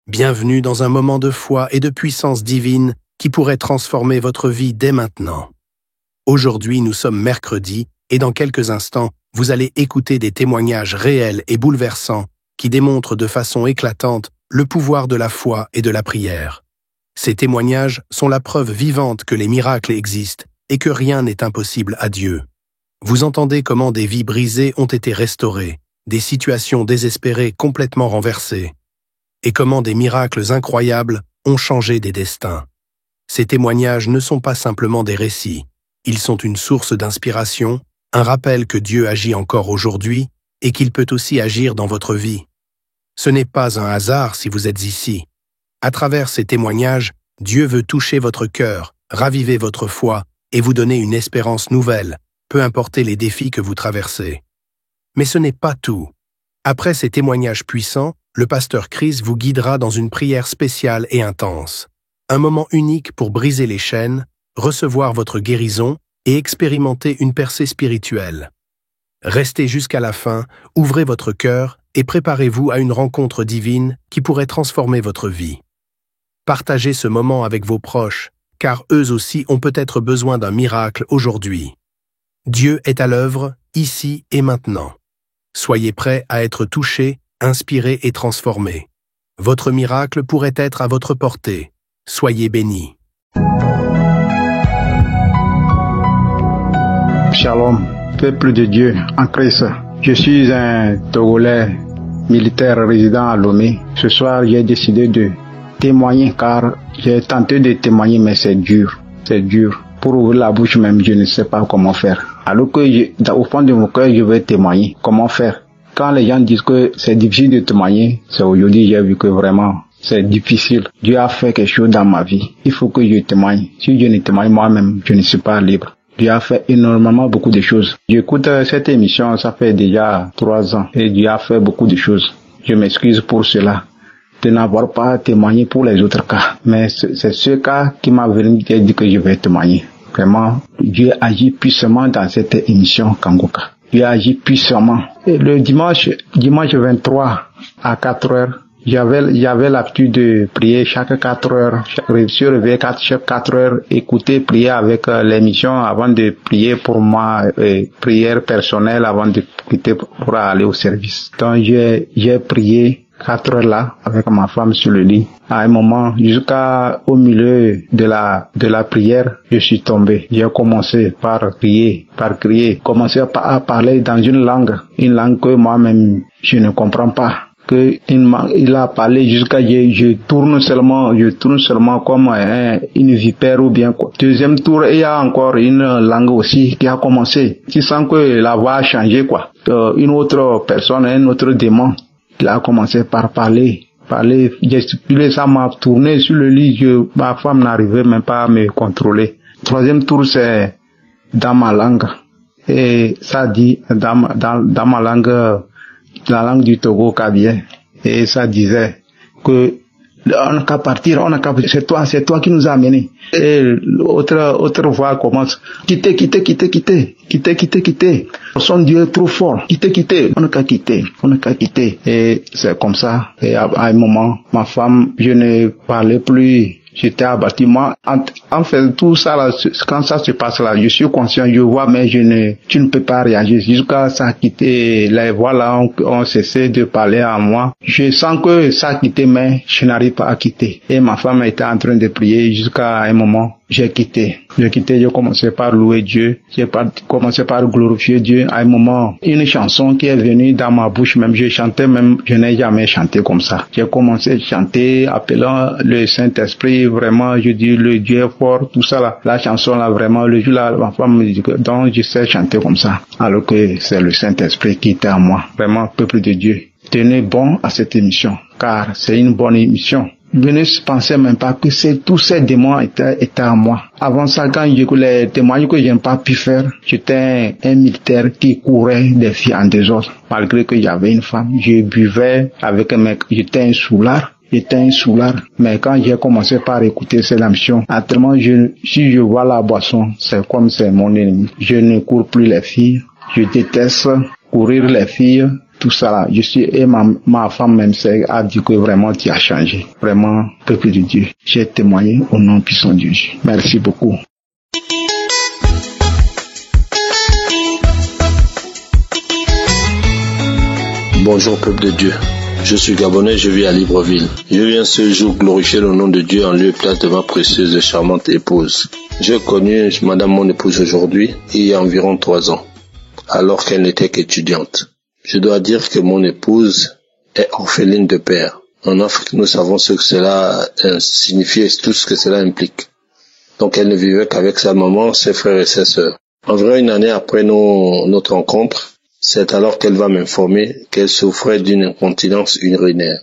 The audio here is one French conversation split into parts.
Bienvenue dans un moment de foi et de puissance divine qui pourrait transformer votre vie dès maintenant. Aujourd'hui, nous sommes mercredi et dans quelques instants, vous allez écouter des témoignages réels et bouleversants qui démontrent de façon éclatante le pouvoir de la foi et de la prière. Ces témoignages sont la preuve vivante que les miracles existent et que rien n'est impossible à Dieu. Vous entendez comment des vies brisées ont été restaurées, des situations désespérées complètement renversées, et comment des miracles incroyables ont changé des destins. Ces témoignages ne sont pas simplement des récits, ils sont une source d'inspiration, un rappel que Dieu agit encore aujourd'hui et qu'il peut aussi agir dans votre vie. Ce n'est pas un hasard si vous êtes ici. À travers ces témoignages, Dieu veut toucher votre cœur, raviver votre foi et vous donner une espérance nouvelle, peu importe les défis que vous traversez. Mais ce n'est pas tout. Après ces témoignages puissants, le pasteur Chris vous guidera dans une prière spéciale et intense. Un moment unique pour briser les chaînes, recevoir votre guérison et expérimenter une percée spirituelle. Restez jusqu'à la fin, ouvrez votre cœur et préparez-vous à une rencontre divine qui pourrait transformer votre vie. Partagez ce moment avec vos proches, car eux aussi ont peut-être besoin d'un miracle aujourd'hui. Dieu est à l'œuvre, ici et maintenant. Soyez prêts à être touchés, inspiré et transformé. Votre miracle pourrait être à votre portée. Soyez bénis. Shalom, peuple de Dieu en Christ. Je suis un Togolais militaire résident à Lomé. Ce soir, j'ai décidé de témoigner car j'ai tenté de témoigner mais c'est dur. C'est dur. Pour ouvrir la bouche même, je ne sais pas comment faire. Alors que au fond de mon cœur, je vais témoigner. Comment faire? Quand les gens disent que c'est difficile de témoigner, c'est aujourd'hui j'ai vu que vraiment c'est difficile. Dieu a fait quelque chose dans ma vie. Il faut que je témoigne. Si je ne témoigne moi-même, je ne suis pas libre. Dieu a fait énormément beaucoup de choses. J'écoute cette émission, ça fait déjà 3 ans. Et Dieu a fait beaucoup de choses. Je m'excuse pour cela, de n'avoir pas témoigné pour les autres cas. Mais c'est ce cas qui m'a venu qui a dit que je vais témoigner. Vraiment, Dieu agit puissamment dans cette émission Kangoka. Dieu agit puissamment. Et le dimanche 23 à 4 heures, j'avais l'habitude de prier chaque 4 heures. Je suis réveillé chaque 4 heures, écouter, prier avec l'émission avant de prier pour moi, prière personnelle avant de quitter pour aller au service. Donc j'ai prié 4 heures là, avec ma femme sur le lit. À un moment, jusqu'au milieu de la prière, je suis tombé. J'ai commencé par crier, commencé à parler dans une langue que moi-même, je ne comprends pas. Il a parlé jusqu'à je tourne seulement comme une vipère ou bien quoi. Deuxième tour, il y a encore une langue aussi qui a commencé. Tu sens que la voix a changé quoi. Une autre personne, un autre démon, il a commencé par parler, gesticuler, ça m'a tourné sur le lit, ma femme n'arrivait même pas à me contrôler. Troisième tour, c'est dans ma langue. Et ça dit, dans ma langue, la langue du Togo kabien. Et ça disait que on n'a qu'à partir, c'est toi qui nous a amenés. Et autre voix commence, quittez. Son Dieu est trop fort. Quittez. On n'a qu'à quitter. Et c'est comme ça. Et à un moment, ma femme, je ne parlais plus. J'étais abattu. Moi, en fait, tout ça là, quand ça se passe là, je suis conscient, je vois, mais tu ne peux pas réagir. Jusqu'à ça a quitté, les voix là ont cessé de parler à moi. Je sens que ça a quitté, mais je n'arrive pas à quitter. Et ma femme était en train de prier jusqu'à un moment. J'ai quitté, j'ai commencé par louer Dieu, j'ai commencé par glorifier Dieu. À un moment, une chanson qui est venue dans ma bouche, même je chantais, même je n'ai jamais chanté comme ça. J'ai commencé à chanter, appelant le Saint-Esprit, vraiment, je dis le Dieu est fort, tout ça là. La chanson là, vraiment, le jour là, ma femme me dit que donc je sais chanter comme ça. Alors que c'est le Saint-Esprit qui était en moi. Vraiment, peuple de Dieu, tenez bon à cette émission, car c'est une bonne émission. Je ne pensais même pas que tous ces démons étaient en moi. Avant ça, quand les témoignages que je n'ai pas pu faire, j'étais un militaire qui courait des filles en désordre. Malgré que j'avais une femme, je buvais avec un mec, j'étais un soulard. Mais quand j'ai commencé par écouter cette émission, actuellement, si je vois la boisson, c'est comme c'est mon ennemi. Je ne cours plus les filles. Je déteste courir les filles. tout ça là. Et ma femme même a dit que vraiment tu as changé. Vraiment, peuple de Dieu. J'ai témoigné au nom puissant de Dieu. Merci beaucoup. Bonjour peuple de Dieu, je suis Gabonais, je vis à Libreville. Je viens ce jour glorifier le nom de Dieu en lieu et place de ma précieuse et charmante épouse. J'ai connu madame mon épouse aujourd'hui, il y a environ 3 ans, alors qu'elle n'était qu'étudiante. Je dois dire que mon épouse est orpheline de père. En Afrique, nous savons ce que cela signifie et tout ce que cela implique. Donc elle ne vivait qu'avec sa maman, ses frères et ses sœurs. Environ une année après notre rencontre, c'est alors qu'elle va m'informer qu'elle souffrait d'une incontinence urinaire,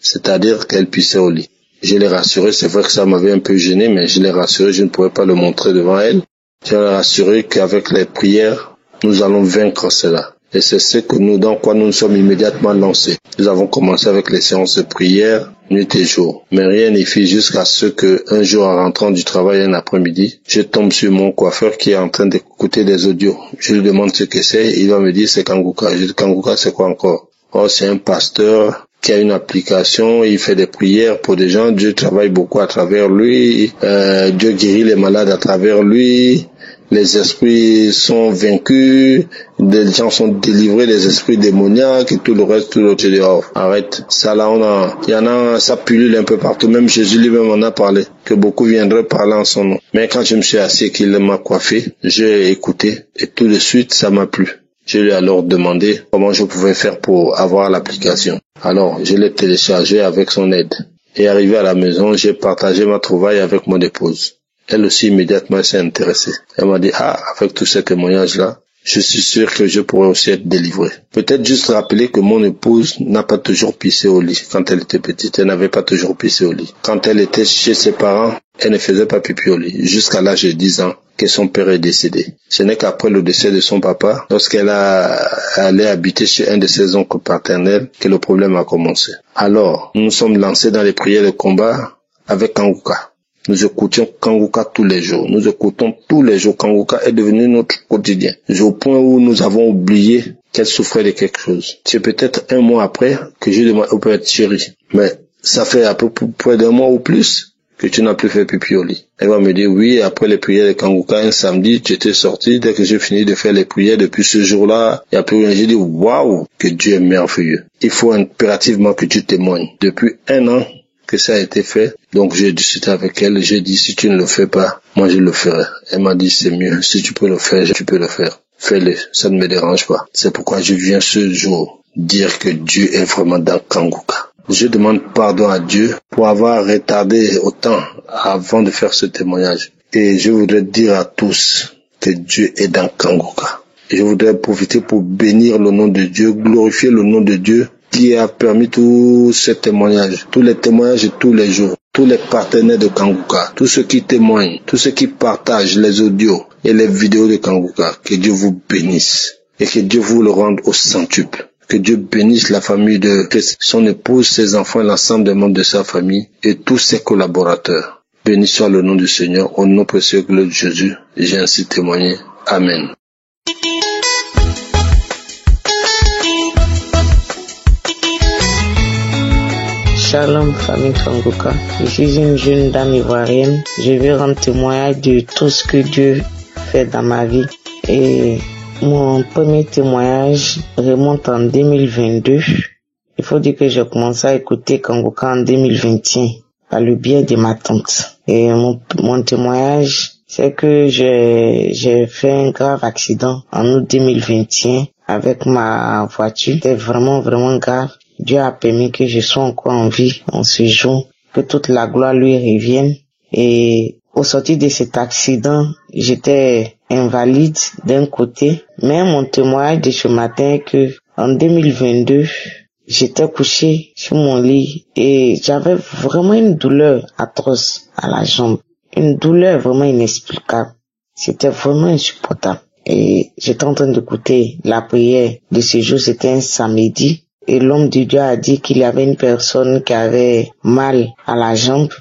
c'est-à-dire qu'elle pissait au lit. Je l'ai rassurée, c'est vrai que ça m'avait un peu gêné, mais je l'ai rassurée, je ne pouvais pas le montrer devant elle. Je l'ai rassurée qu'avec les prières, nous allons vaincre cela. Et c'est ce que dans quoi nous sommes immédiatement lancés. Nous avons commencé avec les séances de prière, nuit et jour. Mais rien n'y fit jusqu'à ce que, un jour, en rentrant du travail un après-midi, je tombe sur mon coiffeur qui est en train d'écouter des audios. Je lui demande ce que c'est, il va me dire c'est Kanguka. Je dis Kanguka, c'est quoi encore? Oh, c'est un pasteur qui a une application, il fait des prières pour des gens, Dieu travaille beaucoup à travers lui, Dieu guérit les malades à travers lui, les esprits sont vaincus, les gens sont délivrés des esprits démoniaques et tout le reste, tout l'autre. Je dis, oh, arrête. Ça là, il y en a, ça pullule un peu partout. Même Jésus lui-même en a parlé, que beaucoup viendraient parler en son nom. Mais quand je me suis assis et qu'il m'a coiffé, j'ai écouté et tout de suite, ça m'a plu. Je lui ai alors demandé comment je pouvais faire pour avoir l'application. Alors, je l'ai téléchargé avec son aide. Et arrivé à la maison, j'ai partagé ma trouvaille avec mon épouse. Elle aussi, immédiatement, s'est intéressée. Elle m'a dit, avec tous ces témoignages-là, je suis sûr que je pourrais aussi être délivré. Peut-être juste rappeler que mon épouse n'a pas toujours pissé au lit. Quand elle était petite, elle n'avait pas toujours pissé au lit. Quand elle était chez ses parents, elle ne faisait pas pipi au lit. Jusqu'à l'âge de 10 ans, que son père est décédé. Ce n'est qu'après le décès de son papa, lorsqu'elle allait habiter chez un de ses oncles paternels, que le problème a commencé. Alors, nous nous sommes lancés dans les prières de combat avec Kanguka. Nous écoutions Kanguka tous les jours. Nous écoutons tous les jours. Kanguka est devenu notre quotidien. Au point où nous avons oublié qu'elle souffrait de quelque chose. C'est peut-être un mois après que je demande au père chéri. Mais ça fait à peu près d'un mois ou plus que tu n'as plus fait pipi au lit. Elle va me dire oui, après les prières de Kanguka, un samedi, tu étais sorti. Dès que j'ai fini de faire les prières, depuis ce jour-là, il n'y a plus rien. J'ai dit waouh, que Dieu est merveilleux. Il faut impérativement que tu témoignes. Depuis 1 an, que ça a été fait. Donc j'ai discuté avec elle, j'ai dit si tu ne le fais pas, moi je le ferai. Elle m'a dit c'est mieux, si tu peux le faire, tu peux le faire. Fais-le, ça ne me dérange pas. C'est pourquoi je viens ce jour dire que Dieu est vraiment dans Kanguka. Je demande pardon à Dieu pour avoir retardé autant avant de faire ce témoignage. Et je voudrais dire à tous que Dieu est dans Kanguka. Et je voudrais profiter pour bénir le nom de Dieu, glorifier le nom de Dieu qui a permis tous ces témoignages, tous les témoignages de tous les jours, tous les partenaires de Kanguka, tous ceux qui témoignent, tous ceux qui partagent les audios et les vidéos de Kanguka. Que Dieu vous bénisse et que Dieu vous le rende au centuple. Que Dieu bénisse la famille de Christ, son épouse, ses enfants, l'ensemble des membres de sa famille et tous ses collaborateurs. Béni soit le nom du Seigneur, au nom précieux de Jésus. J'ai ainsi témoigné. Amen. Shalom, famille Kanguka. Je suis une jeune dame ivoirienne. Je vais rendre témoignage de tout ce que Dieu fait dans ma vie. Et mon premier témoignage remonte en 2022. Il faut dire que j'ai commencé à écouter Kanguka en 2021 par le biais de ma tante. Et mon témoignage, c'est que j'ai fait un grave accident en août 2021 avec ma voiture. C'était vraiment grave. Dieu a permis que je sois encore en vie en ce jour, que toute la gloire lui revienne. Et au sortir de cet accident, j'étais invalide d'un côté, mais mon témoignage de ce matin est que en 2022, j'étais couché sur mon lit et j'avais vraiment une douleur atroce à la jambe, une douleur vraiment inexplicable. C'était vraiment insupportable. Et j'étais en train d'écouter la prière de ce jour, c'était un samedi. Et l'homme de Dieu a dit qu'il y avait une personne qui avait mal à la jambe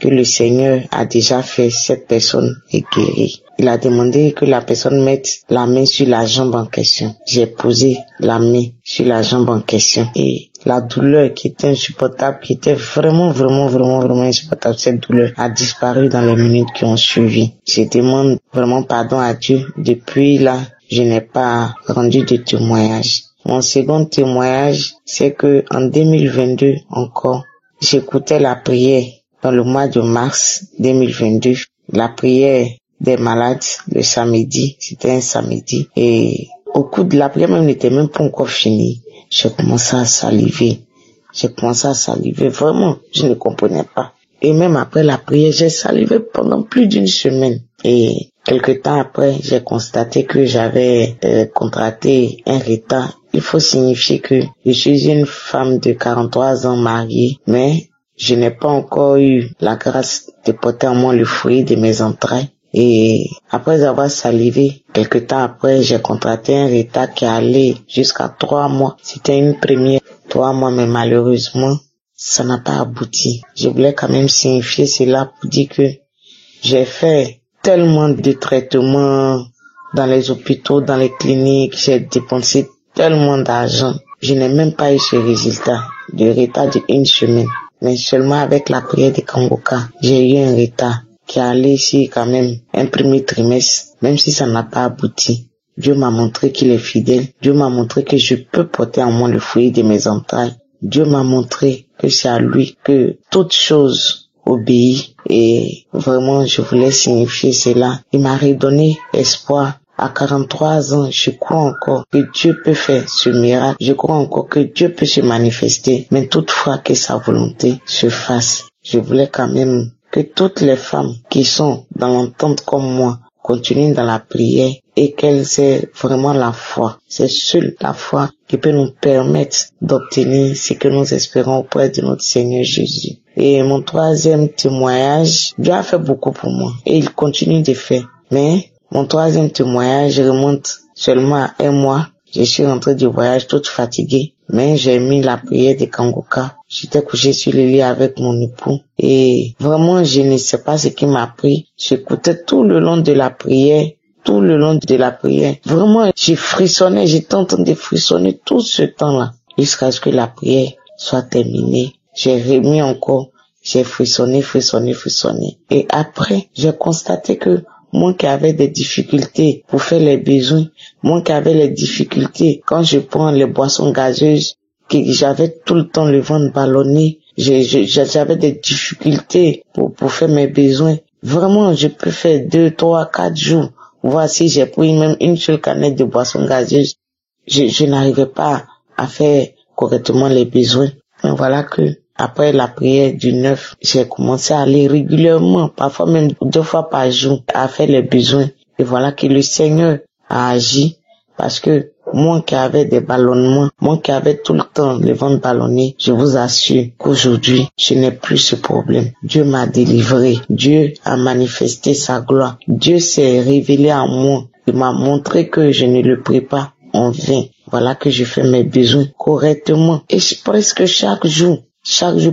que le Seigneur a déjà fait, cette personne est guérie. Il a demandé que la personne mette la main sur la jambe en question. J'ai posé la main sur la jambe en question et la douleur qui était insupportable, qui était vraiment insupportable, cette douleur a disparu dans les minutes qui ont suivi. Je demande vraiment pardon à Dieu. Depuis là, je n'ai pas rendu de témoignage. Mon second témoignage, c'est que en 2022 encore, j'écoutais la prière dans le mois de mars 2022, la prière des malades le samedi, c'était un samedi, et au cours de la prière même n'était même pas encore finie, j'ai commencé à saliver, vraiment, je ne comprenais pas. Et même après la prière, j'ai salivé pendant plus d'une semaine. Et quelque temps après, j'ai constaté que j'avais contracté un retard. Il faut signifier que je suis une femme de 43 ans mariée, mais je n'ai pas encore eu la grâce de porter en moi le fruit de mes entrailles. Et après avoir salivé, quelque temps après, j'ai contracté un retard qui allait jusqu'à 3 mois. C'était une première 3 mois, mais malheureusement, ça n'a pas abouti. Je voulais quand même signifier cela pour dire que j'ai fait tellement de traitements dans les hôpitaux, dans les cliniques, j'ai dépensé tellement d'argent. Je n'ai même pas eu ce résultat de retard de 1 semaine. Mais seulement avec la prière de Kangoka, j'ai eu un retard qui allait ici quand même un premier trimestre, même si ça n'a pas abouti. Dieu m'a montré qu'il est fidèle. Dieu m'a montré que je peux porter en moi le fruit de mes entrailles. Dieu m'a montré que c'est à lui que toute chose obéit. Et vraiment, je voulais signifier cela. Il m'a redonné espoir. À 43 ans, je crois encore que Dieu peut faire ce miracle. Je crois encore que Dieu peut se manifester. Mais toutefois que sa volonté se fasse. Je voulais quand même que toutes les femmes qui sont dans l'entente comme moi continuent dans la prière et qu'elles aient vraiment la foi. C'est seule la foi qui peut nous permettre d'obtenir ce que nous espérons auprès de notre Seigneur Jésus. Et mon troisième témoignage, Dieu a fait beaucoup pour moi et il continue de faire. Mais mon troisième témoignage remonte seulement à 1 mois. Je suis rentrée du voyage toute fatiguée, mais j'ai mis la prière de Kangoka. J'étais couchée sur le lit avec mon époux et vraiment je ne sais pas ce qui m'a pris. J'écoutais tout le long de la prière. Vraiment, j'ai frissonné, j'étais en train de frissonner tout ce temps-là jusqu'à ce que la prière soit terminée. J'ai remis encore, j'ai frissonné. Et après, j'ai constaté que moi qui avais des difficultés pour faire les besoins, moi qui avais les difficultés quand je prends les boissons gazeuses, que j'avais tout le temps le ventre ballonné, j'avais des difficultés pour faire mes besoins. Vraiment, je peux faire 2, 3, 4 jours. Voici, j'ai pris même une seule canette de boisson gazeuse. Je n'arrivais pas à faire correctement les besoins. Mais voilà que, après la prière du 9, j'ai commencé à aller régulièrement, parfois même 2 fois par jour, à faire les besoins. Et voilà que le Seigneur a agi, parce que moi qui avais des ballonnements, moi qui avais tout le temps le ventre ballonné, je vous assure qu'aujourd'hui, je n'ai plus ce problème. Dieu m'a délivré. Dieu a manifesté sa gloire. Dieu s'est révélé à moi. Il m'a montré que je ne le prie pas en vain. Voilà que je fais mes besoins correctement. Et presque chaque jour,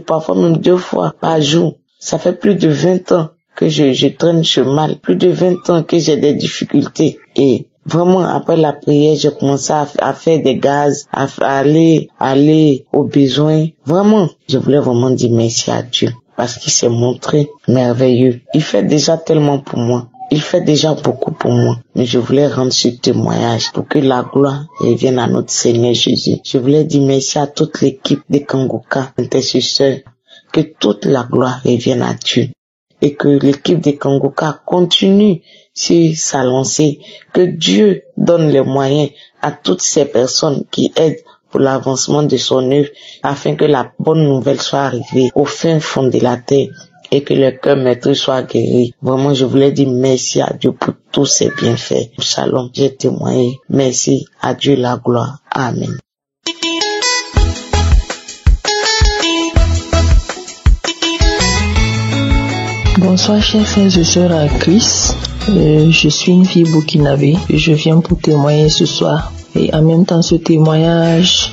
parfois même 2 fois par jour. Ça fait plus de 20 ans que je traîne ce mal. Plus de 20 ans que j'ai des difficultés. Et vraiment, après la prière, j'ai commencé à faire des gaz, à aller aux besoins. Vraiment, je voulais vraiment dire merci à Dieu parce qu'il s'est montré merveilleux. Il fait déjà tellement pour moi. Il fait déjà beaucoup pour moi. Mais je voulais rendre ce témoignage pour que la gloire revienne à notre Seigneur Jésus. Je voulais dire merci à toute l'équipe de Kangoka, intercesseurs, que toute la gloire revienne à Dieu. Et que l'équipe de Kangoka continue sur sa lancée, que Dieu donne les moyens à toutes ces personnes qui aident pour l'avancement de son œuvre, afin que la bonne nouvelle soit arrivée au fin fond de la terre et que le cœur meurtri soit guéri. Vraiment, je voulais dire merci à Dieu pour tous ses bienfaits. Shalom, j'ai témoigné. Merci à Dieu la gloire. Amen. Bonsoir chers frères et sœurs à Christ. Je suis une fille burkinabé et je viens pour témoigner ce soir. Et en même temps, ce témoignage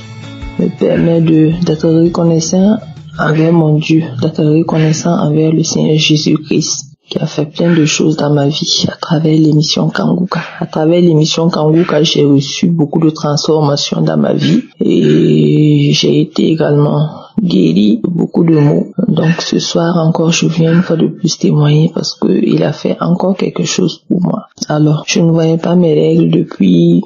me permet d'être reconnaissant envers mon Dieu, d'être reconnaissant envers le Seigneur Jésus-Christ, qui a fait plein de choses dans ma vie à travers l'émission Kanguka. À travers l'émission Kanguka, j'ai reçu beaucoup de transformations dans ma vie et j'ai été également guéri de beaucoup de maux. Donc ce soir encore, je viens une fois de plus témoigner parce que il a fait encore quelque chose pour moi. Alors, je ne voyais pas mes règles depuis,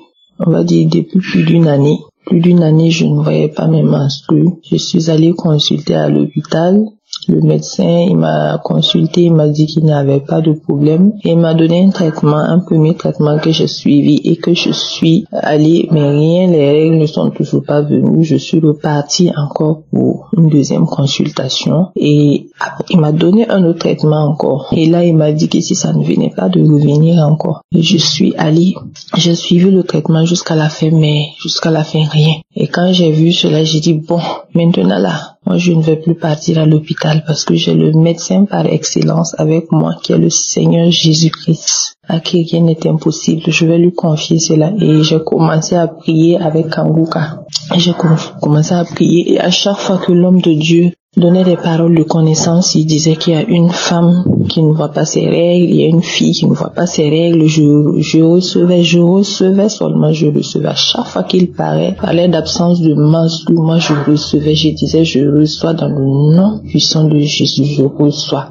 on va dire, depuis plus d'une année. Plus d'une année, je ne voyais pas mes menstrues. Je suis allée consulter à l'hôpital. Le médecin, il m'a consulté, il m'a dit qu'il n'y avait pas de problème et il m'a donné un premier traitement que j'ai suivi et que je suis allée, mais rien, les règles ne sont toujours pas venues. Je suis repartie encore pour une deuxième consultation et il m'a donné un autre traitement encore. Et là, il m'a dit que si ça ne venait pas de revenir encore. Et je suis allée, j'ai suivi le traitement jusqu'à la fin, mais jusqu'à la fin, rien. Et quand j'ai vu cela, j'ai dit, bon, maintenant là, moi, je ne vais plus partir à l'hôpital parce que j'ai le médecin par excellence avec moi qui est le Seigneur Jésus-Christ, à qui rien n'est impossible. Je vais lui confier cela et j'ai commencé à prier avec Kanguka. J'ai commencé à prier et à chaque fois que l'homme de Dieu donnait des paroles de connaissance, il disait qu'il y a une femme qui ne voit pas ses règles, il y a une fille qui ne voit pas ses règles. Je recevais seulement. À chaque fois qu'il parlait d'absence de menstrues, moi je recevais, je disais, je reçois dans le nom puissant de Jésus, je reçois.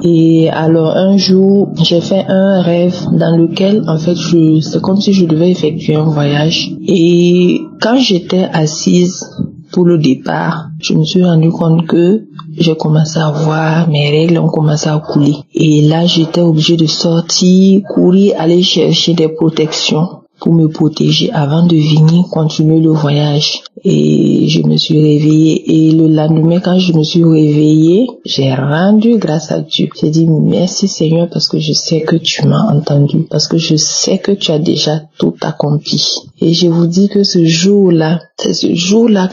Et alors un jour, j'ai fait un rêve dans lequel, en fait, c'est comme si je devais effectuer un voyage. Et quand j'étais assise pour le départ, je me suis rendu compte que j'ai commencé à voir mes règles ont commencé à couler. Et là, j'étais obligée de sortir, courir, aller chercher des protections pour me protéger avant de venir continuer le voyage. Et je me suis réveillée et le lendemain, quand je me suis réveillée, j'ai rendu grâce à Dieu. J'ai dit merci Seigneur parce que je sais que tu m'as entendu, parce que je sais que tu as déjà tout accompli. Et je vous dis que c'est ce jour-là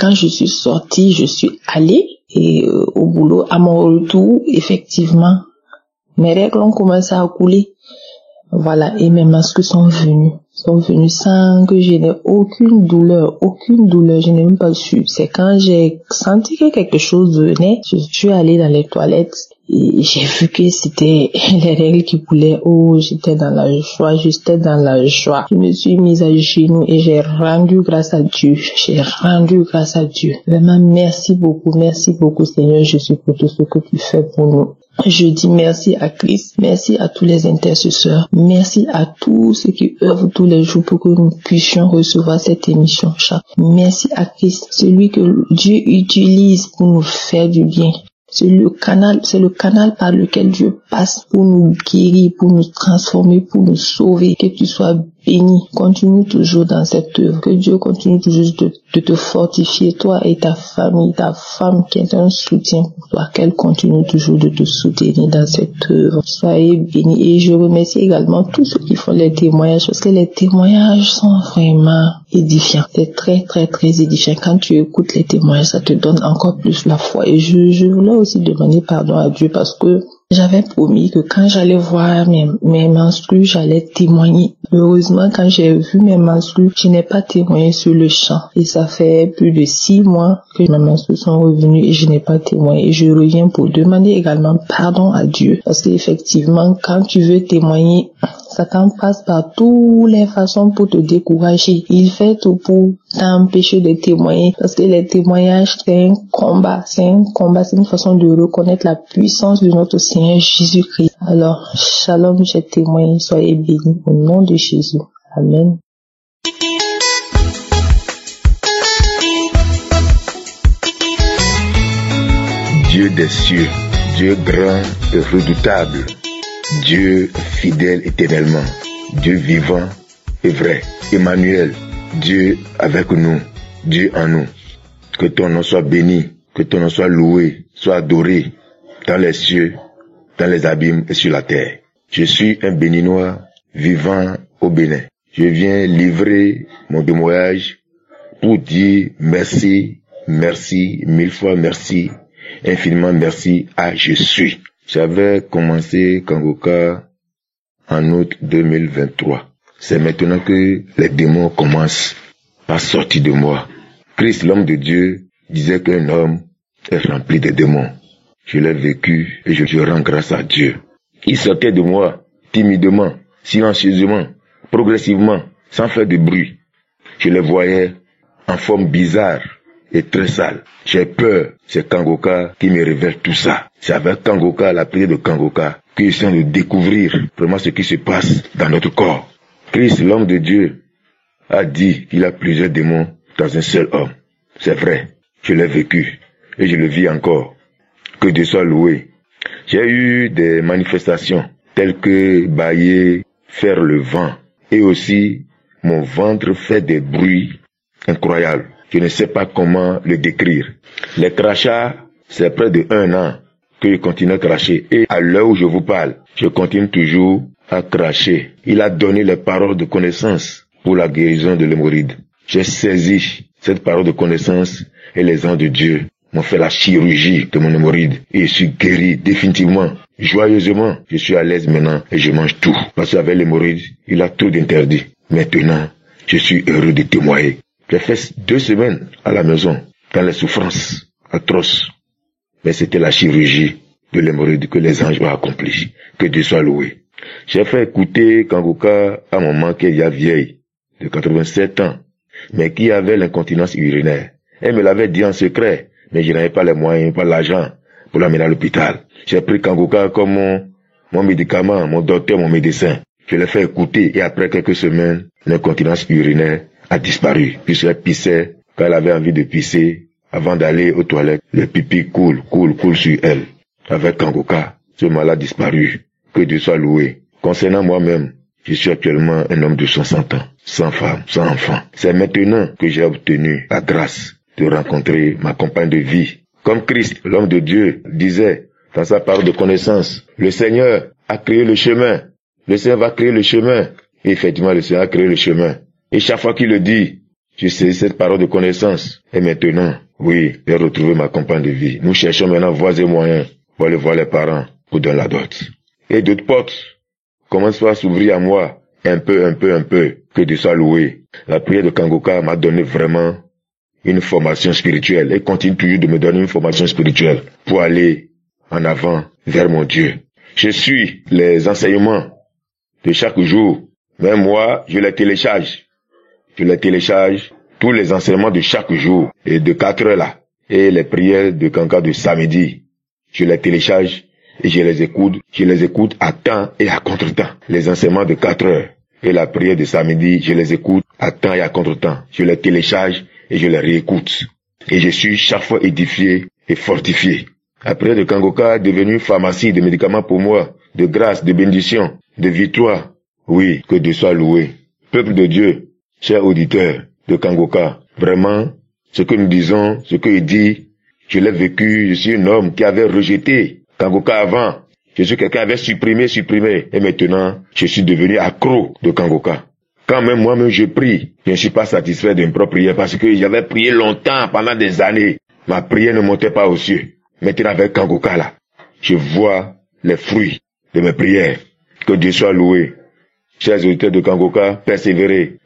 quand je suis sortie, je suis allée et au boulot, à mon retour, effectivement, mes règles ont commencé à couler. Voilà, et mes masques sont venus sans que je n'ai aucune douleur, je n'ai même pas su. C'est quand j'ai senti que quelque chose venait, je suis allée dans les toilettes et j'ai vu que c'était les règles qui coulaient. Oh, j'étais dans la joie. Je me suis mise à genoux et j'ai rendu grâce à Dieu. Vraiment, merci beaucoup Seigneur Jésus pour tout ce que tu fais pour nous. Je dis merci à Christ, merci à tous les intercesseurs, merci à tous ceux qui œuvrent tous les jours pour que nous puissions recevoir cette émission. Merci à Christ, celui que Dieu utilise pour nous faire du bien. C'est le canal par lequel Dieu passe pour nous guérir, pour nous transformer, pour nous sauver. Que tu sois béni. Continue toujours dans cette œuvre. Que Dieu continue toujours de te fortifier, toi et ta famille, ta femme qui est un soutien pour toi. Qu'elle continue toujours de te soutenir dans cette œuvre. Soyez bénis. Et je remercie également tous ceux qui font les témoignages parce que les témoignages sont vraiment édifiants. C'est très, très, très édifiant. Quand tu écoutes les témoignages, ça te donne encore plus la foi. Et je voulais aussi demander pardon à Dieu parce que j'avais promis que quand j'allais voir mes menstrues, j'allais témoigner. Heureusement, quand j'ai vu mes menstrues, je n'ai pas témoigné sur le champ. Et ça fait plus de 6 mois que mes menstrues sont revenues et je n'ai pas témoigné. Et je reviens pour demander également pardon à Dieu. Parce qu'effectivement, quand tu veux témoigner, Satan passe par toutes les façons pour te décourager. Il fait tout pour t'empêcher de témoigner. Parce que les témoignages, c'est un combat. C'est une façon de reconnaître la puissance de notre Seigneur Jésus-Christ. Alors, shalom, j'ai témoigné. Soyez bénis au nom de Jésus. Amen. Dieu des cieux, Dieu grand et redoutable, Dieu fidèle éternellement, Dieu vivant et vrai, Emmanuel, Dieu avec nous, Dieu en nous. Que ton nom soit béni, que ton nom soit loué, soit adoré dans les cieux, dans les abîmes et sur la terre. Je suis un Béninois vivant au Bénin. Je viens livrer mon témoignage pour dire merci, mille fois merci, infiniment merci à Je suis. J'avais commencé Kanguka en août 2023. C'est maintenant que les démons commencent à sortir de moi. Christ, l'homme de Dieu, disait qu'un homme est rempli de démons. Je l'ai vécu et je rends grâce à Dieu. Il sortait de moi timidement, silencieusement, progressivement, sans faire de bruit. Je les voyais en forme bizarre et très sale. J'ai peur, c'est Kangoka qui me révèle tout ça. C'est avec Kangoka, la prière de Kangoka, que je suis en train de découvrir vraiment ce qui se passe dans notre corps. Christ, l'homme de Dieu, a dit qu'il a plusieurs démons dans un seul homme. C'est vrai, je l'ai vécu et je le vis encore. Que Dieu soit loué. J'ai eu des manifestations telles que bâiller, faire le vent, et aussi mon ventre fait des bruits incroyables. Je ne sais pas comment le décrire. Les crachats, c'est près de 1 an que je continue à cracher. Et à l'heure où je vous parle, je continue toujours à cracher. Il a donné les paroles de connaissance pour la guérison de l'hémorroïde. J'ai saisi cette parole de connaissance et les anges de Dieu m'ont fait la chirurgie de mon hémorroïde. Et je suis guéri définitivement, joyeusement. Je suis à l'aise maintenant et je mange tout. Parce qu'avec l'hémorroïde, il a tout d'interdit. Maintenant, je suis heureux de témoigner. J'ai fait 2 semaines à la maison, dans les souffrances atroces. Mais c'était la chirurgie de l'hémorroïde que les anges ont accompli. Que Dieu soit loué. J'ai fait écouter Kangoka à mon maman qui est déjà vieille, de 87 ans, mais qui avait l'incontinence urinaire. Elle me l'avait dit en secret, mais je n'avais pas les moyens, pas l'argent pour l'amener à l'hôpital. J'ai pris Kangoka comme mon médicament, mon docteur, mon médecin. Je l'ai fait écouter et après quelques semaines, l'incontinence urinaire a disparu, puisqu'elle pissait quand elle avait envie de pisser. Avant d'aller aux toilettes, le pipi coule sur elle. Avec Kangoka, ce mal a disparu. Que Dieu soit loué. Concernant moi-même, je suis actuellement un homme de 60 ans, sans femme, sans enfant. C'est maintenant que j'ai obtenu la grâce de rencontrer ma compagne de vie. Comme Christ, l'homme de Dieu, disait dans sa parole de connaissance, le Seigneur a créé le chemin. Le Seigneur va créer le chemin. Et effectivement, le Seigneur a créé le chemin. Et chaque fois qu'il le dit, je sais cette parole de connaissance. Et maintenant, oui, j'ai retrouvé ma compagne de vie. Nous cherchons maintenant voies et moyens pour aller voir les parents pour donner la dot. Et d'autres portes commencent à s'ouvrir à moi, un peu. Que Dieu soit loué. La prière de Kangoka m'a donné vraiment une formation spirituelle et continue toujours de me donner une formation spirituelle pour aller en avant vers mon Dieu. Je suis les enseignements de chaque jour. Même moi, je les télécharge. Tous les enseignements de chaque jour et de 4 heures là. Et les prières de Kangoka de samedi. Je les télécharge et je les écoute à temps et à contre-temps. Les enseignements de 4 heures et la prière de samedi, je les écoute à temps et à contre-temps. Je les télécharge et je les réécoute. Et je suis chaque fois édifié et fortifié. La prière de Kangoka est devenue une pharmacie de médicaments pour moi, de grâce, de bénédiction, de victoire. Oui, que Dieu soit loué. Peuple de Dieu, chers auditeurs de Kangoka, vraiment, ce que nous disons, ce qu'il dit, je l'ai vécu, je suis un homme qui avait rejeté Kangoka avant. Je suis quelqu'un qui avait supprimé. Et maintenant, je suis devenu accro de Kangoka. Quand même moi-même je prie, je ne suis pas satisfait de mes propres prières parce que j'avais prié longtemps, pendant des années. Ma prière ne montait pas aux cieux. Maintenant avec Kangoka là, je vois les fruits de mes prières. Que Dieu soit loué. Chers auditeurs de Kangoka, persévérez.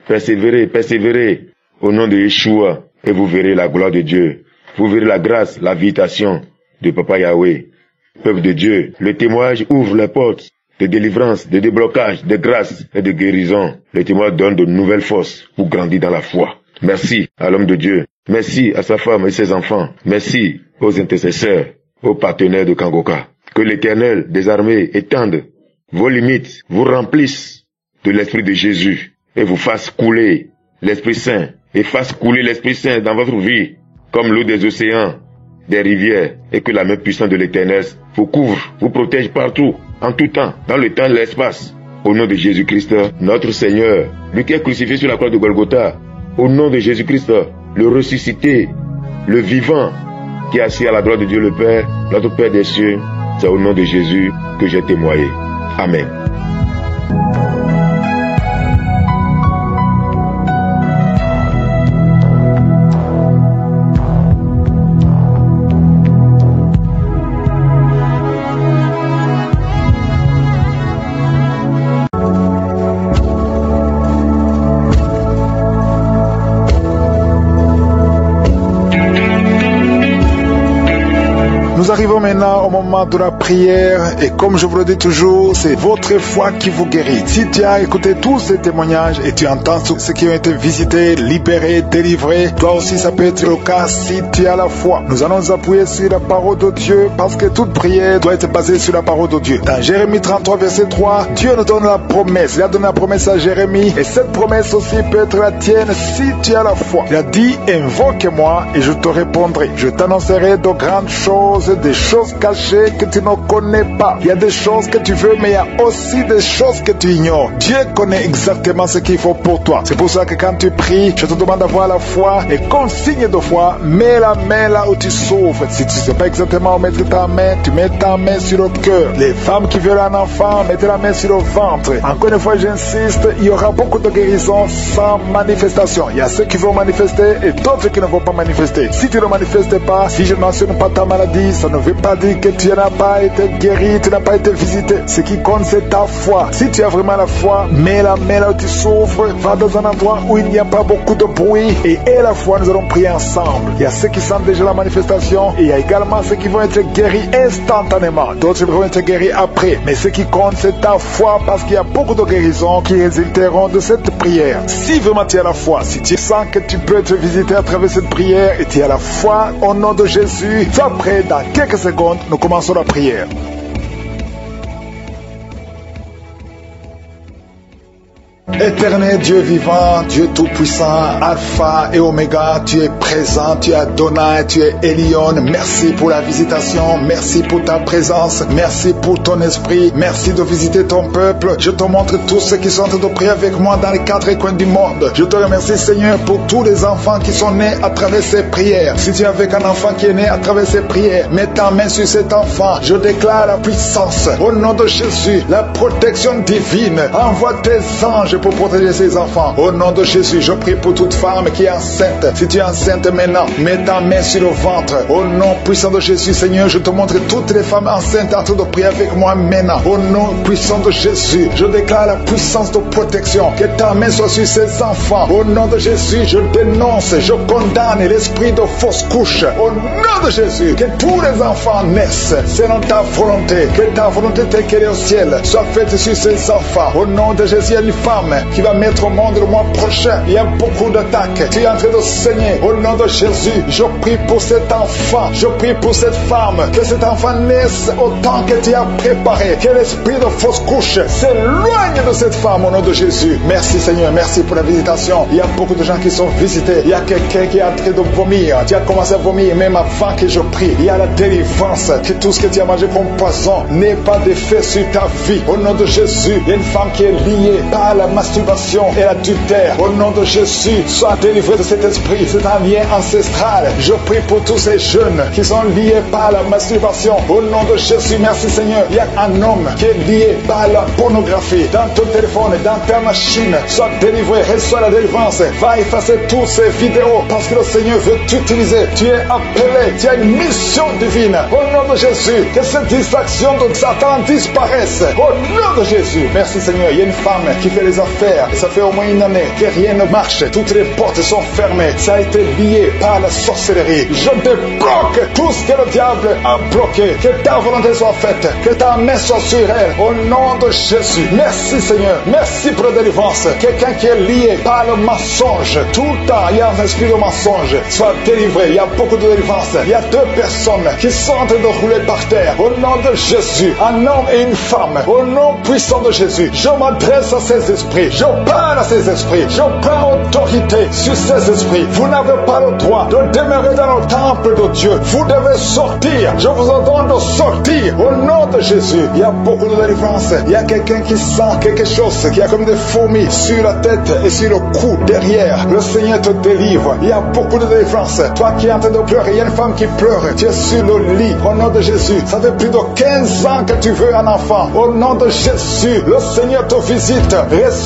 Au nom de Yeshua, et vous verrez la gloire de Dieu. Vous verrez la grâce, la visitation de Papa Yahweh. Peuple de Dieu, le témoignage ouvre les portes de délivrance, de déblocage, de grâce et de guérison. Le témoignage donne de nouvelles forces pour grandir dans la foi. Merci à l'homme de Dieu. Merci à sa femme et ses enfants. Merci aux intercesseurs, aux partenaires de Kangoka. Que l'Éternel des armées étende vos limites, vous remplisse de l'Esprit de Jésus et vous fasse couler l'Esprit Saint et fasse couler l'Esprit Saint dans votre vie comme l'eau des océans, des rivières, et que la main puissante de l'Éternel vous couvre, vous protège partout, en tout temps, dans le temps et l'espace. Au nom de Jésus-Christ, notre Seigneur, lui qui est crucifié sur la croix de Golgotha, au nom de Jésus-Christ, le ressuscité, le vivant, qui est assis à la droite de Dieu le Père, notre Père des cieux, c'est au nom de Jésus que j'ai témoigné. Amen. moment de la prière et comme je vous le dis toujours, c'est votre foi qui vous guérit. Si tu as écouté tous ces témoignages et tu entends ceux qui ont été visités, libérés, délivrés, toi aussi ça peut être le cas si tu as la foi. Nous allons nous appuyer sur la parole de Dieu parce que toute prière doit être basée sur la parole de Dieu. Dans Jérémie 33 verset 3, Dieu nous donne la promesse. Il a donné la promesse à Jérémie et cette promesse aussi peut être la tienne si tu as la foi. Il a dit, invoque-moi et je te répondrai. Je t'annoncerai de grandes choses, des choses cachées que tu ne connais pas. Il y a des choses que tu veux, mais il y a aussi des choses que tu ignores. Dieu connaît exactement ce qu'il faut pour toi. C'est pour ça que quand tu pries, je te demande d'avoir la foi et comme signe de foi, mets la main là où tu souffres. Si tu ne sais pas exactement où mettre ta main, tu mets ta main sur le cœur. Les femmes qui veulent un enfant, mettez la main sur le ventre. Encore une fois, j'insiste, il y aura beaucoup de guérisons sans manifestation. Il y a ceux qui vont manifester et d'autres qui ne vont pas manifester. Si tu ne manifestes pas, si je ne mentionne pas ta maladie, ça ne veut pas dire que tu n'as pas été guéri, tu n'as pas été visité. Ce qui compte, c'est ta foi. Si tu as vraiment la foi, mets la main là où tu souffres, va dans un endroit où il n'y a pas beaucoup de bruit et la foi, nous allons prier ensemble. Il y a ceux qui sentent déjà la manifestation et il y a également ceux qui vont être guéris instantanément. D'autres vont être guéris après. Mais ce qui compte, c'est ta foi parce qu'il y a beaucoup de guérisons qui résulteront de cette prière. Si vraiment tu as la foi, si tu sens que tu peux être visité à travers cette prière et tu as la foi au nom de Jésus, sois prêt, dans quelques secondes, nous commençons la prière. Éternel Dieu vivant, Dieu tout-puissant, Alpha et Oméga, tu es présent, tu es Adonai, tu es Elion. Merci pour la visitation, merci pour ta présence, merci pour ton esprit, merci de visiter ton peuple. Je te montre tous ceux qui sont en train de prier avec moi dans les 4 coins du monde. Je te remercie Seigneur pour tous les enfants qui sont nés à travers ces prières. Si tu es avec un enfant qui est né à travers ces prières, mets ta main sur cet enfant. Je déclare la puissance au nom de Jésus, la protection divine. Envoie tes anges pour protéger ses enfants. Au nom de Jésus, je prie pour toute femme qui est enceinte. Si tu es enceinte maintenant, mets ta main sur le ventre. Au nom puissant de Jésus, Seigneur, je te montre toutes les femmes enceintes en train de prier avec moi maintenant. Au nom puissant de Jésus, je déclare la puissance de protection. Que ta main soit sur ces enfants. Au nom de Jésus, je dénonce, je condamne l'esprit de fausse couche. Au nom de Jésus, que tous les enfants naissent selon ta volonté. Que ta volonté telle qu'elle est au ciel soit faite sur ces enfants. Au nom de Jésus, il y a une femme qui va mettre au monde le mois prochain. Il y a beaucoup d'attaques. Tu es en train de saigner. Au nom de Jésus, je prie pour cet enfant. Je prie pour cette femme. Que cet enfant naisse au temps que tu as préparé. Que l'esprit de fausse couche s'éloigne de cette femme au nom de Jésus. Merci Seigneur. Merci pour la visitation. Il y a beaucoup de gens qui sont visités. Il y a quelqu'un qui est en train de vomir. Tu as commencé à vomir même avant que je prie. Il y a la délivrance. Que tout ce que tu as mangé comme poison n'ait pas d'effet sur ta vie. Au nom de Jésus, il y a une femme qui est liée par la masturbation et l'adultère. Au nom de Jésus, sois délivré de cet esprit. C'est un lien ancestral. Je prie pour tous ces jeunes qui sont liés par la masturbation. Au nom de Jésus, merci Seigneur. Il y a un homme qui est lié par la pornographie. Dans ton téléphone, dans ta machine, sois délivré, reçois la délivrance. Va effacer toutes ces vidéos parce que le Seigneur veut t'utiliser. Tu es appelé, tu as une mission divine. Au nom de Jésus, que cette distraction de Satan disparaisse. Au nom de Jésus, merci Seigneur. Il y a une femme qui fait les affaires. Et ça fait au moins une année que rien ne marche. Toutes les portes sont fermées. Ça a été lié par la sorcellerie. Je débloque tout ce que le diable a bloqué. Que ta volonté soit faite. Que ta main soit sur elle. Au nom de Jésus. Merci Seigneur. Merci pour la délivrance. Quelqu'un qui est lié par le mensonge. Tout le temps, il y a un esprit de mensonge. Soit délivré. Il y a beaucoup de délivrance. Il y a 2 personnes qui sont en train de rouler par terre. Au nom de Jésus. Un homme et une femme. Au nom puissant de Jésus. Je m'adresse à ces esprits. Je parle à ces esprits. Je prends autorité sur ces esprits. Vous n'avez pas le droit de demeurer dans le temple de Dieu. Vous devez sortir. Je vous ordonne de sortir. Au nom de Jésus. Il y a beaucoup de délivrance. Il y a quelqu'un qui sent quelque chose qui a comme des fourmis sur la tête et sur le cou derrière. Le Seigneur te délivre. Il y a beaucoup de délivrance. Toi qui es en train de pleurer, il y a une femme qui pleure. Tu es sur le lit. Au nom de Jésus. Ça fait plus de 15 ans que tu veux un enfant. Au nom de Jésus. Le Seigneur te visite.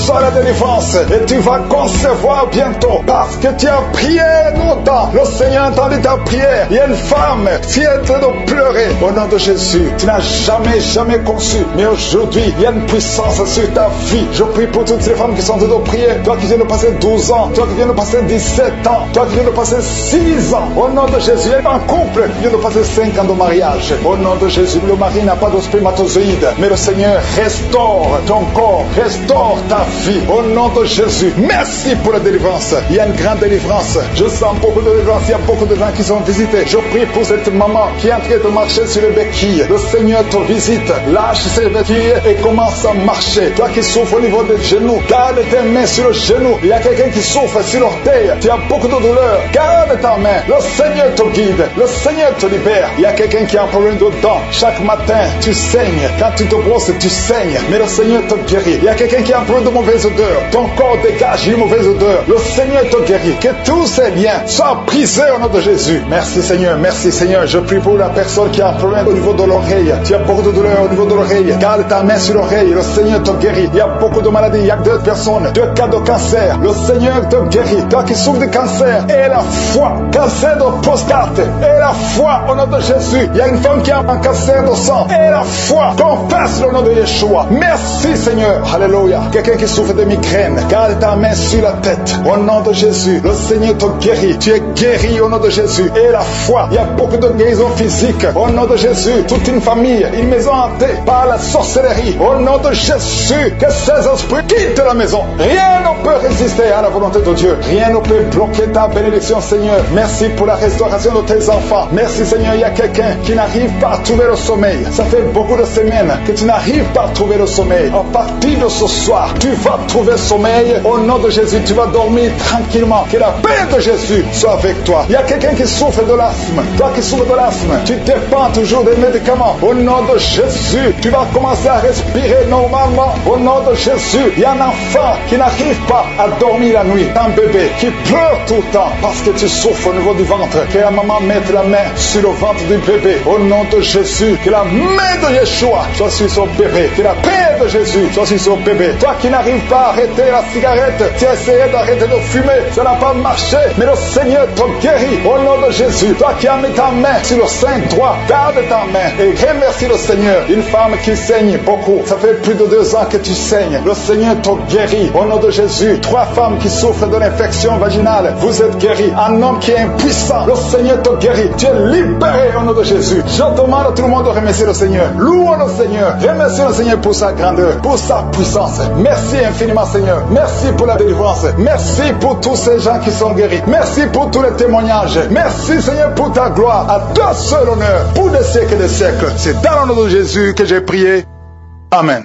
reçois la délivrance et tu vas concevoir bientôt parce que tu as prié longtemps. Le Seigneur a entendu ta prière. Il y a une femme qui est en train de pleurer au nom de Jésus. Tu n'as jamais conçu, mais aujourd'hui il y a une puissance sur ta vie. Je prie pour toutes ces femmes qui sont en train de prier. Toi qui viens de passer 12 ans, toi qui viens de passer 17 ans, toi qui viens de passer 6 ans, au nom de Jésus. Il y a un couple qui vient de passer 5 ans de mariage. Au nom de Jésus, le mari n'a pas de spermatozoïde, mais le Seigneur restaure ton corps, restaure ta vie. Au nom de Jésus, merci pour la délivrance. Il y a une grande délivrance. Je sens beaucoup de délivrance. Il y a beaucoup de gens qui sont visités. Je prie pour cette maman qui est en train de marcher sur les béquilles. Le Seigneur te visite. Lâche ses béquilles et commence à marcher. Toi qui souffres au niveau des genoux, garde tes mains sur le genou. Il y a quelqu'un qui souffre sur l'orteil. Tu as beaucoup de douleur. Garde ta main. Le Seigneur te guide. Le Seigneur te libère. Il y a quelqu'un qui a un problème de dents. Chaque matin, tu saignes. Quand tu te brosses, tu saignes. Mais le Seigneur te guérit. Il y a quelqu'un qui a un problème de mauvaise odeur. Ton corps dégage une mauvaise odeur. Le Seigneur te guérit. Que tous ces liens soient brisés au nom de Jésus. Merci Seigneur. Merci Seigneur. Je prie pour la personne qui a un problème au niveau de l'oreille. Tu as beaucoup de douleur au niveau de l'oreille. Garde ta main sur l'oreille. Le Seigneur te guérit. Il y a beaucoup de maladies. Il y a 2 personnes, 2 cas de cancer. Le Seigneur te guérit. Toi qui souffres de cancer, et la foi. Cancer de prostate, et la foi au nom de Jésus. Il y a une femme qui a un cancer de sang, et la foi. Confesse le nom de Yeshua. Merci Seigneur. Alléluia. Quelqu'un qui souffre de migraine, garde ta main sur la tête. Au nom de Jésus, le Seigneur te guérit. Tu es guéri au nom de Jésus. Et la foi. Il y a beaucoup de guérisons physiques. Au nom de Jésus, toute une famille, une maison hantée par la sorcellerie. Au nom de Jésus, que ces esprits quittent la maison. Rien ne peut résister à la volonté de Dieu. Rien ne peut bloquer ta bénédiction, Seigneur. Merci pour la restauration de tes enfants. Merci, Seigneur. Il y a quelqu'un qui n'arrive pas à trouver le sommeil. Ça fait beaucoup de semaines que tu n'arrives pas à trouver le sommeil. À partir de ce soir, tu vas trouver le sommeil. Au nom de Jésus, tu vas dormir tranquillement. Que la paix de Jésus soit avec toi. Il y a quelqu'un qui souffre de l'asthme. Toi qui souffres de l'asthme, tu dépends toujours des médicaments. Au nom de Jésus, tu vas commencer à respirer normalement. Au nom de Jésus, il y a un enfant qui n'arrive pas à dormir la nuit. Un bébé qui pleure tout le temps parce que tu souffres au niveau du ventre. Que la maman mette la main sur le ventre du bébé. Au nom de Jésus, que la main de Yeshua soit sur son bébé. Que la paix de Jésus soit sur son bébé. Toi qui n'arrives pas à arrêter la cigarette, tu as essayé d'arrêter de fumer, ça n'a pas marché, mais le Seigneur te guérit. Au nom de Jésus, toi qui as mis ta main sur le sein droit, garde ta main et remercie le Seigneur. Une femme qui saigne beaucoup, ça fait plus de 2 ans que tu saignes. Le Seigneur te guérit. Au nom de Jésus, 3 femmes qui souffrent de l'infection vaginale, vous êtes guéris. Un homme qui est impuissant, le Seigneur te guérit. Tu es libéré au nom de Jésus. Je demande à tout le monde de remercier le Seigneur. Louons le Seigneur. Remercie le Seigneur pour sa grandeur, pour sa puissance. Merci infiniment, Seigneur. Merci pour la délivrance. Merci pour tous ces gens qui sont guéris. Merci pour tous les témoignages. Merci, Seigneur, pour ta gloire. À toi seul honneur, pour des siècles et des siècles. C'est dans le nom de Jésus que j'ai prié. Amen.